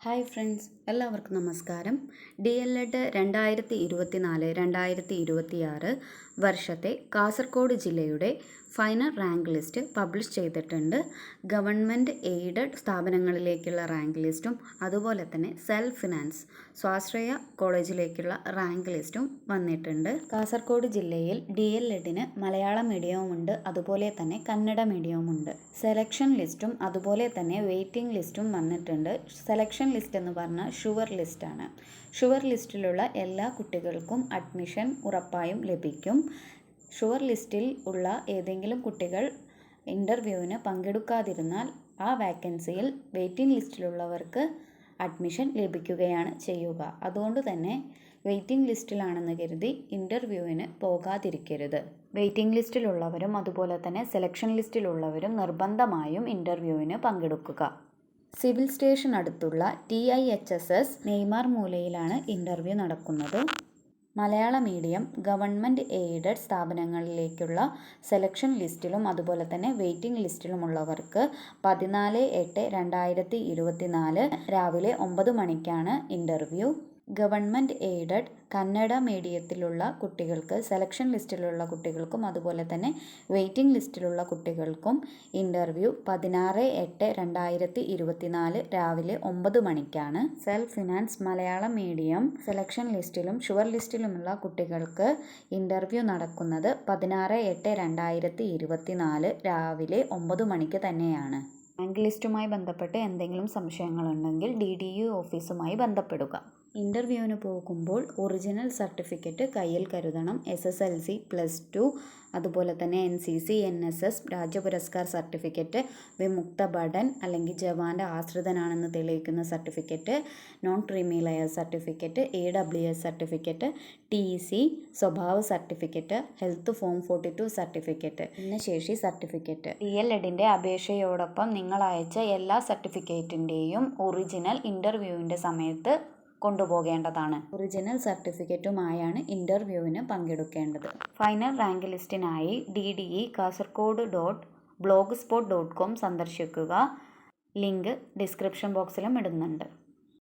Hi friends, എല്ലാവർക്കും നമസ്കാരം. DLED 2024-2026 വർഷത്തെ കാസർഗോഡ് ജില്ലയുടെ ഫൈനൽ റാങ്ക് ലിസ്റ്റ് പബ്ലിഷ് ചെയ്തിട്ടുണ്ട്. ഗവൺമെൻറ് എയ്ഡഡ് സ്ഥാപനങ്ങളിലേക്കുള്ള റാങ്ക് ലിസ്റ്റും അതുപോലെ തന്നെ സെൽഫ് ഫിനാൻസ് സ്വാശ്രയ കോളേജിലേക്കുള്ള റാങ്ക് ലിസ്റ്റും വന്നിട്ടുണ്ട്. കാസർഗോഡ് ജില്ലയിൽ DLEDന് മലയാളം മീഡിയവുമുണ്ട്, അതുപോലെ തന്നെ കന്നഡ മീഡിയവുമുണ്ട്. സെലക്ഷൻ ലിസ്റ്റും അതുപോലെ തന്നെ വെയിറ്റിംഗ് ലിസ്റ്റും വന്നിട്ടുണ്ട്. സെലക്ഷൻ ലിസ്റ്റ് എന്ന് പറഞ്ഞാൽ ഷുവർ ലിസ്റ്റാണ്. ഷുവർ ലിസ്റ്റിലുള്ള എല്ലാ കുട്ടികൾക്കും അഡ്മിഷൻ ഉറപ്പായും ലഭിക്കും. ഷുവർ ലിസ്റ്റിൽ ഉള്ള ഏതെങ്കിലും കുട്ടികൾ ഇൻ്റർവ്യൂവിന് പങ്കെടുക്കാതിരുന്നാൽ ആ വാക്കൻസിയിൽ വെയിറ്റിംഗ് ലിസ്റ്റിലുള്ളവർക്ക് അഡ്മിഷൻ ലഭിക്കുകയാണ് ചെയ്യുക. അതുകൊണ്ട് തന്നെ വെയിറ്റിംഗ് ലിസ്റ്റിലാണെന്ന് കരുതി ഇൻ്റർവ്യൂവിന് പോകാതിരിക്കരുത്. വെയിറ്റിംഗ് ലിസ്റ്റിലുള്ളവരും അതുപോലെ തന്നെ സെലക്ഷൻ ലിസ്റ്റിലുള്ളവരും നിർബന്ധമായും ഇൻ്റർവ്യൂവിന് പങ്കെടുക്കുക. സിവിൽ സ്റ്റേഷൻ അടുത്തുള്ള TIHSS നെയ്മാർ മൂലയിലാണ് ഇൻ്റർവ്യൂ നടക്കുന്നത്. മലയാള മീഡിയം ഗവൺമെൻറ് എയ്ഡഡ് സ്ഥാപനങ്ങളിലേക്കുള്ള സെലക്ഷൻ ലിസ്റ്റിലും അതുപോലെ തന്നെ വെയിറ്റിംഗ് ലിസ്റ്റിലുമുള്ളവർക്ക് 14/8/2024 രാവിലെ 9 മണിക്കാണ് ഇൻ്റർവ്യൂ. ഗവൺമെൻറ് എയ്ഡഡ് കന്നഡ മീഡിയത്തിലുള്ള കുട്ടികൾക്ക് സെലക്ഷൻ ലിസ്റ്റിലുള്ള കുട്ടികൾക്കും അതുപോലെ തന്നെ വെയിറ്റിംഗ് ലിസ്റ്റിലുള്ള കുട്ടികൾക്കും ഇൻ്റർവ്യൂ 16/8/2024 രാവിലെ 9 മണിക്കാണ്. Self finance Malayalam medium selection ലിസ്റ്റിലും ഷുവർ ലിസ്റ്റിലുമുള്ള കുട്ടികൾക്ക് ഇൻ്റർവ്യൂ നടക്കുന്നത് 16/8/2024 രാവിലെ 9 മണിക്ക് തന്നെയാണ്. റാങ്ക് ലിസ്റ്റുമായി ബന്ധപ്പെട്ട് എന്തെങ്കിലും സംശയങ്ങളുണ്ടെങ്കിൽ DDU ഓഫീസുമായി ബന്ധപ്പെടുക. ഇൻ്റർവ്യൂവിന് പോകുമ്പോൾ ഒറിജിനൽ സർട്ടിഫിക്കറ്റ് കയ്യിൽ കരുതണം. SSLC, +2, അതുപോലെ തന്നെ NCC, NSS, രാജ്യപുരസ്കാർ സർട്ടിഫിക്കറ്റ്, വിമുക്ത ഭടൻ അല്ലെങ്കിൽ ജവാന്റെ ആശ്രിതനാണെന്ന് തെളിയിക്കുന്ന certificate, non creamy layer certificate, AWS certificate, TC, സ്വഭാവ സർട്ടിഫിക്കറ്റ്, ഹെൽത്ത് ഫോം 42 സർട്ടിഫിക്കറ്റ്, ഭിന്നശേഷി സർട്ടിഫിക്കറ്റ്. DLEDന്റെ അപേക്ഷയോടൊപ്പം നിങ്ങൾ അയച്ച എല്ലാ സർട്ടിഫിക്കറ്റിൻ്റെയും ഒറിജിനൽ ഇൻ്റർവ്യൂവിൻ്റെ സമയത്ത് കൊണ്ടുപോകേണ്ടതാണ്. ഒറിജിനൽ സർട്ടിഫിക്കറ്റുമായാണ് ഇൻ്റർവ്യൂവിന് പങ്കെടുക്കേണ്ടത്. ഫൈനൽ റാങ്ക് ലിസ്റ്റിനായി DDE-Kasaragod.blogspot.com സന്ദർശിക്കുക. ലിങ്ക് ഡിസ്ക്രിപ്ഷൻ ബോക്സിലും ഇടുന്നുണ്ട്.